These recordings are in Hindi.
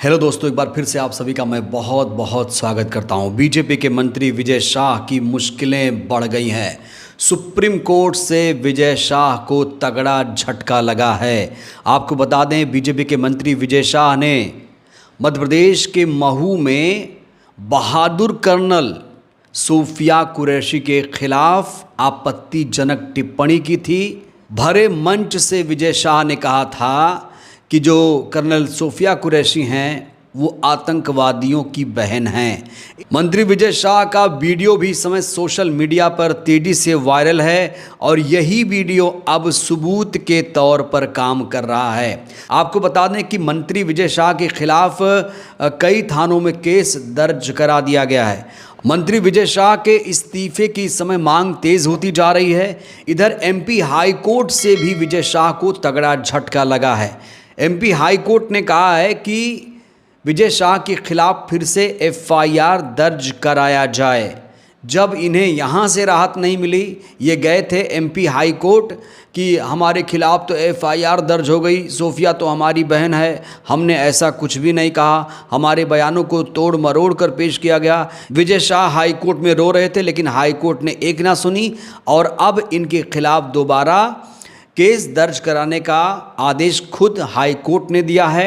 हेलो दोस्तों, एक बार फिर से आप सभी का मैं बहुत बहुत स्वागत करता हूं। बीजेपी के मंत्री विजय शाह की मुश्किलें बढ़ गई हैं। सुप्रीम कोर्ट से विजय शाह को तगड़ा झटका लगा है। आपको बता दें, बीजेपी के मंत्री विजय शाह ने मध्य प्रदेश के महू में बहादुर कर्नल सूफिया कुरैशी के खिलाफ आपत्तिजनक टिप्पणी की थी। भरे मंच से विजय शाह ने कहा था कि जो कर्नल सूफिया कुरैशी हैं वो आतंकवादियों की बहन हैं। मंत्री विजय शाह का वीडियो भी इस समय सोशल मीडिया पर तेजी से वायरल है और यही वीडियो अब सबूत के तौर पर काम कर रहा है। आपको बता दें कि मंत्री विजय शाह के खिलाफ कई थानों में केस दर्ज करा दिया गया है। मंत्री विजय शाह के इस्तीफे की इस समय मांग तेज होती जा रही है। इधर एमपी हाई कोर्ट से भी विजय शाह को तगड़ा झटका लगा है। एमपी हाई कोर्ट ने कहा है कि विजय शाह के खिलाफ फिर से एफआईआर दर्ज कराया जाए। जब इन्हें यहाँ से राहत नहीं मिली, ये गए थे एमपी हाई कोर्ट कि हमारे खिलाफ तो एफआईआर दर्ज हो गई, सूफिया तो हमारी बहन है, हमने ऐसा कुछ भी नहीं कहा, हमारे बयानों को तोड़ मरोड़ कर पेश किया गया। विजय शाह हाई कोर्ट में रो रहे थे, लेकिन हाई कोर्ट ने एक ना सुनी और अब इनके खिलाफ दोबारा केस दर्ज कराने का आदेश खुद हाई कोर्ट ने दिया है।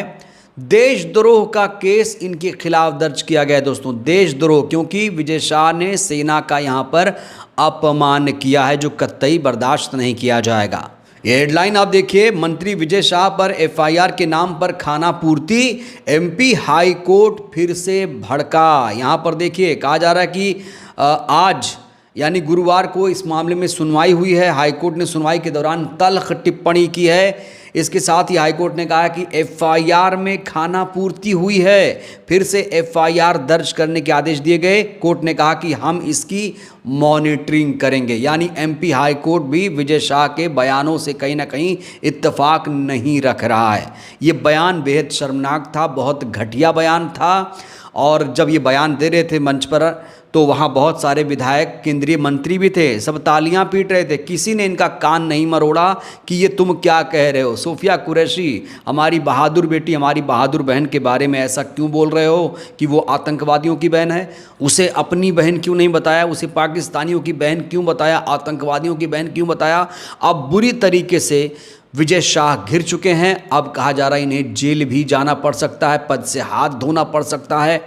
देशद्रोह का केस इनके खिलाफ दर्ज किया गया है दोस्तों, देशद्रोह, क्योंकि विजय शाह ने सेना का यहाँ पर अपमान किया है जो कतई बर्दाश्त नहीं किया जाएगा। ये हेडलाइन आप देखिए, मंत्री विजय शाह पर एफआईआर के नाम पर खाना पूर्ति, एमपी हाई कोर्ट फिर से भड़का। यहाँ पर देखिए कहा जा रहा है कि आज यानी गुरुवार को इस मामले में सुनवाई हुई है। हाईकोर्ट ने सुनवाई के दौरान तल्ख टिप्पणी की है। इसके साथ ही हाईकोर्ट ने कहा कि एफआईआर में खाना पूर्ति हुई है, फिर से एफआईआर दर्ज करने के आदेश दिए गए। कोर्ट ने कहा कि हम इसकी मॉनिटरिंग करेंगे। यानी एमपी हाई कोर्ट भी विजय शाह के बयानों से कहीं ना कहीं इत्तेफाक नहीं रख रहा है। ये बयान बेहद शर्मनाक था, बहुत घटिया बयान था। और जब ये बयान दे रहे थे मंच पर तो वहाँ बहुत सारे विधायक, केंद्रीय मंत्री भी थे, सब तालियां पीट रहे थे। किसी ने इनका कान नहीं मरोड़ा कि ये तुम क्या कह रहे हो, सूफिया कुरैशी हमारी बहादुर बेटी, हमारी बहादुर बहन के बारे में ऐसा क्यों बोल रहे हो कि वो आतंकवादियों की बहन है। उसे अपनी बहन क्यों नहीं बताया, उसे पाकिस्तानियों की बहन क्यों बताया, आतंकवादियों की बहन क्यों बताया। अब बुरी तरीके से विजय शाह घिर चुके हैं। अब कहा जा रहा है इन्हें जेल भी जाना पड़ सकता है, पद से हाथ धोना पड़ सकता है।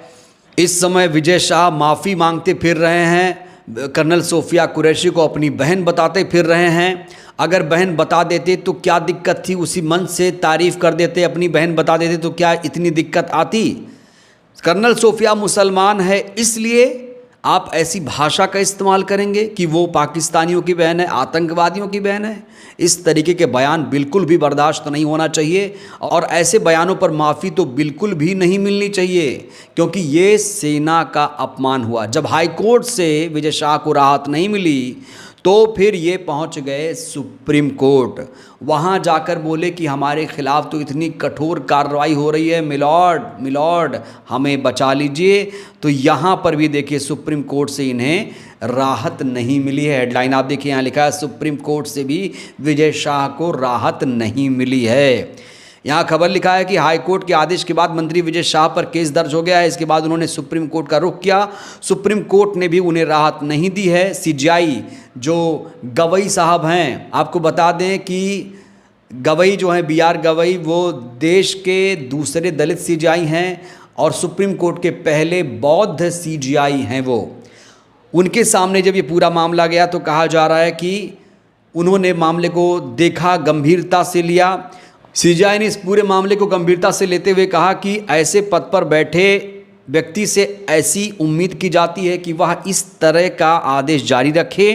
इस समय विजय शाह माफ़ी मांगते फिर रहे हैं, कर्नल सूफिया कुरैशी को अपनी बहन बताते फिर रहे हैं। अगर बहन बता देते तो क्या दिक्कत थी, उसी मंच से तारीफ़ कर देते, अपनी बहन बता देते तो क्या इतनी दिक्कत आती। कर्नल सूफिया मुसलमान है, इसलिए आप ऐसी भाषा का इस्तेमाल करेंगे कि वो पाकिस्तानियों की बहन है, आतंकवादियों की बहन है। इस तरीके के बयान बिल्कुल भी बर्दाश्त नहीं होना चाहिए और ऐसे बयानों पर माफ़ी तो बिल्कुल भी नहीं मिलनी चाहिए, क्योंकि ये सेना का अपमान हुआ। जब हाई कोर्ट से विजय शाह को राहत नहीं मिली तो फिर ये पहुंच गए सुप्रीम कोर्ट। वहां जाकर बोले कि हमारे खिलाफ तो इतनी कठोर कार्रवाई हो रही है, मिलॉर्ड हमें बचा लीजिए। तो यहाँ पर भी देखिए सुप्रीम कोर्ट से इन्हें राहत नहीं मिली है। हेडलाइन आप देखिए, यहाँ लिखा है सुप्रीम कोर्ट से भी विजय शाह को राहत नहीं मिली है। यहाँ खबर लिखा है कि हाई कोर्ट के आदेश के बाद मंत्री विजय शाह पर केस दर्ज हो गया है। इसके बाद उन्होंने सुप्रीम कोर्ट का रुख किया। सुप्रीम कोर्ट ने भी उन्हें राहत नहीं दी है। सीजेआई जो गवई साहब हैं, आपको बता दें कि गवई जो हैं बीआर गवई, वो देश के दूसरे दलित सीजेआई हैं और सुप्रीम कोर्ट के पहले बौद्ध सीजेआई हैं वो। उनके सामने जब ये पूरा मामला गया तो कहा जा रहा है कि उन्होंने मामले को देखा, गंभीरता से लिया। सीजेआई ने इस पूरे मामले को गंभीरता से लेते हुए कहा कि ऐसे पद पर बैठे व्यक्ति से ऐसी उम्मीद की जाती है कि वह इस तरह का आदेश जारी रखे।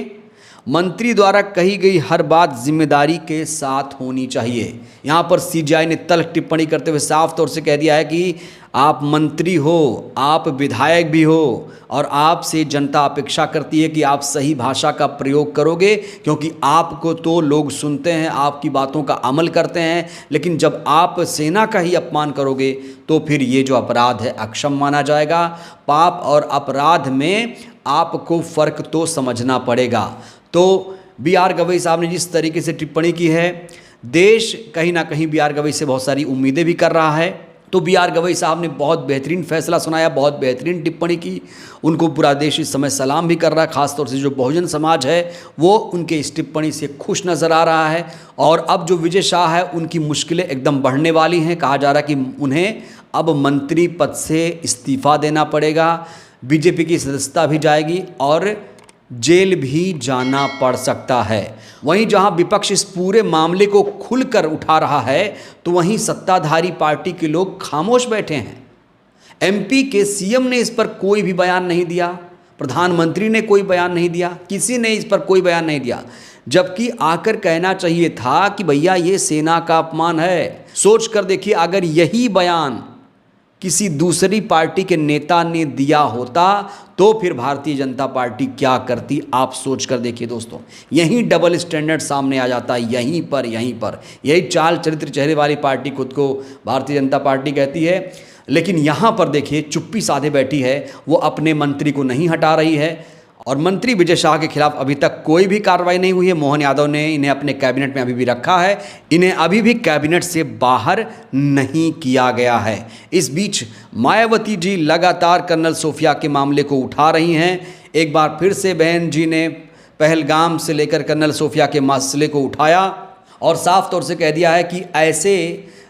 मंत्री द्वारा कही गई हर बात जिम्मेदारी के साथ होनी चाहिए। यहाँ पर सीजेआई ने तल्ख टिप्पणी करते हुए साफ तौर से कह दिया है कि आप मंत्री हो, आप विधायक भी हो और आपसे जनता अपेक्षा करती है कि आप सही भाषा का प्रयोग करोगे, क्योंकि आपको तो लोग सुनते हैं, आपकी बातों का अमल करते हैं। लेकिन जब आप सेना का ही अपमान करोगे तो फिर ये जो अपराध है अक्षम माना जाएगा। पाप और अपराध में आपको फ़र्क तो समझना पड़ेगा। तो बीआर गवई साहब ने जिस तरीके से टिप्पणी की है, देश कहीं ना कहीं बीआर गवई से बहुत सारी उम्मीदें भी कर रहा है। तो बी आर गवई साहब ने बहुत बेहतरीन फैसला सुनाया, बहुत बेहतरीन टिप्पणी की। उनको पूरा देश इस समय सलाम भी कर रहा है, खासतौर से जो बहुजन समाज है वो उनके इस टिप्पणी से खुश नज़र आ रहा है। और अब जो विजय शाह है उनकी मुश्किलें एकदम बढ़ने वाली हैं। कहा जा रहा है कि उन्हें अब मंत्री पद से इस्तीफा देना पड़ेगा, बीजेपी की सदस्यता भी जाएगी और जेल भी जाना पड़ सकता है। वहीं जहां विपक्ष इस पूरे मामले को खुलकर उठा रहा है तो वहीं सत्ताधारी पार्टी के लोग खामोश बैठे हैं। एमपी के सीएम ने इस पर कोई भी बयान नहीं दिया, प्रधानमंत्री ने कोई बयान नहीं दिया, किसी ने इस पर कोई बयान नहीं दिया, जबकि आकर कहना चाहिए था कि भैया ये सेना का अपमान है। सोच कर देखिए, अगर यही बयान किसी दूसरी पार्टी के नेता ने दिया होता तो फिर भारतीय जनता पार्टी क्या करती, आप सोच कर देखिए दोस्तों। यहीं डबल स्टैंडर्ड सामने आ जाता है, यहीं पर यही चाल चरित्र चेहरे वाली पार्टी खुद को भारतीय जनता पार्टी कहती है। लेकिन यहाँ पर देखिए चुप्पी साधे बैठी है, वो अपने मंत्री को नहीं हटा रही है। और मंत्री विजय शाह के खिलाफ अभी तक कोई भी कार्रवाई नहीं हुई है। मोहन यादव ने इन्हें अपने कैबिनेट में अभी भी रखा है, इन्हें अभी भी कैबिनेट से बाहर नहीं किया गया है। इस बीच मायावती जी लगातार कर्नल सोफिया के मामले को उठा रही हैं। एक बार फिर से बहन जी ने पहलगाम से लेकर कर्नल सोफिया के मसले को उठाया और साफ तौर से कह दिया है कि ऐसे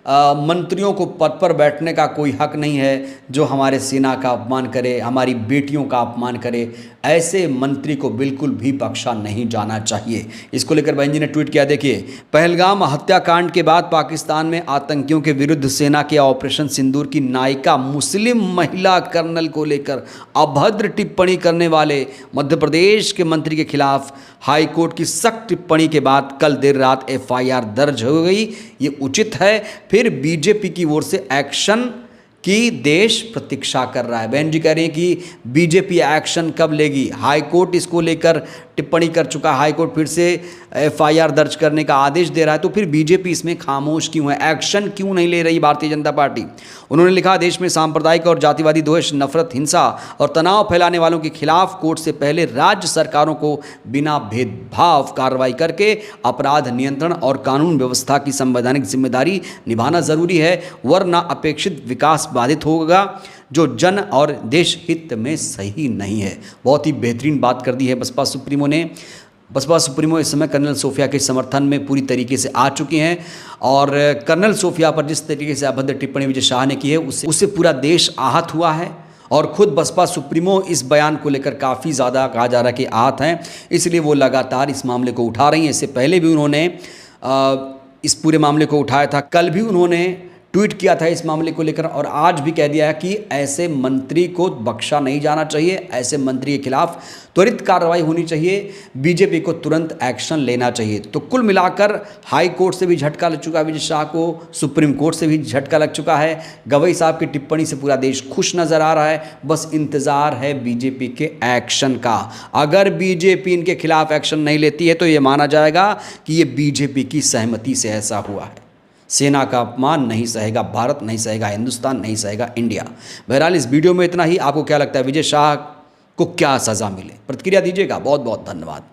मंत्रियों को पद पर बैठने का कोई हक नहीं है जो हमारे सेना का अपमान करे, हमारी बेटियों का अपमान करे। ऐसे मंत्री को बिल्कुल भी बख्शा नहीं जाना चाहिए। इसको लेकर बहन जी ने ट्वीट किया, देखिए, पहलगाम हत्याकांड के बाद पाकिस्तान में आतंकियों के विरुद्ध सेना के ऑपरेशन सिंदूर की नायिका मुस्लिम महिला कर्नल को लेकर अभद्र टिप्पणी करने वाले मध्य प्रदेश के मंत्री के खिलाफ हाईकोर्ट की सख्त टिप्पणी के बाद कल देर रात एफआईआर दर्ज हो गई। ये उचित है। फिर बीजेपी की ओर से एक्शन की देश प्रतीक्षा कर रहा है। बहन जी कह रही हैं कि बीजेपी एक्शन कब लेगी, हाईकोर्ट इसको लेकर टिप्पणी कर चुका है, हाईकोर्ट फिर से एफआईआर दर्ज करने का आदेश दे रहा है, तो फिर बीजेपी इसमें खामोश क्यों है, एक्शन क्यों नहीं ले रही भारतीय जनता पार्टी। उन्होंने लिखा, देश में सांप्रदायिक और जातिवादी द्वेष, नफरत, हिंसा और तनाव फैलाने वालों के खिलाफ कोर्ट से पहले राज्य सरकारों को बिना भेदभाव कार्रवाई करके अपराध नियंत्रण और कानून व्यवस्था की संवैधानिक जिम्मेदारी निभाना जरूरी है, वरना अपेक्षित विकास बाधित होगा जो जन और देश हित में सही नहीं है। बहुत ही बेहतरीन बात कर दी है बसपा सुप्रीमो ने। बसपा सुप्रीमो इस समय कर्नल सोफिया के समर्थन में पूरी तरीके से आ चुकी हैं और कर्नल सोफिया पर जिस तरीके से अभद्र टिप्पणी विजय शाह ने की है उससे पूरा देश आहत हुआ है और खुद बसपा सुप्रीमो इस बयान को लेकर काफ़ी ज़्यादा कहा जा रहा है कि आहत हैं, इसलिए वो लगातार इस मामले को उठा रही हैं। इससे पहले भी उन्होंने इस पूरे मामले को उठाया था, कल भी उन्होंने ट्वीट किया था इस मामले को लेकर और आज भी कह दिया है कि ऐसे मंत्री को बख्शा नहीं जाना चाहिए, ऐसे मंत्री के खिलाफ त्वरित कार्रवाई होनी चाहिए, बीजेपी को तुरंत एक्शन लेना चाहिए। तो कुल मिलाकर हाई कोर्ट से भी झटका लग चुका है विजय शाह को, सुप्रीम कोर्ट से भी झटका लग चुका है। गवई साहब की टिप्पणी से पूरा देश खुश नज़र आ रहा है, बस इंतज़ार है बीजेपी के एक्शन का। अगर बीजेपी इनके खिलाफ एक्शन नहीं लेती है तो ये माना जाएगा कि ये बीजेपी की सहमति से ऐसा हुआ है। सेना का अपमान नहीं सहेगा भारत, नहीं सहेगा हिंदुस्तान, नहीं सहेगा इंडिया। बहरहाल इस वीडियो में इतना ही। आपको क्या लगता है विजय शाह को क्या सज़ा मिले, प्रतिक्रिया दीजिएगा। बहुत बहुत धन्यवाद।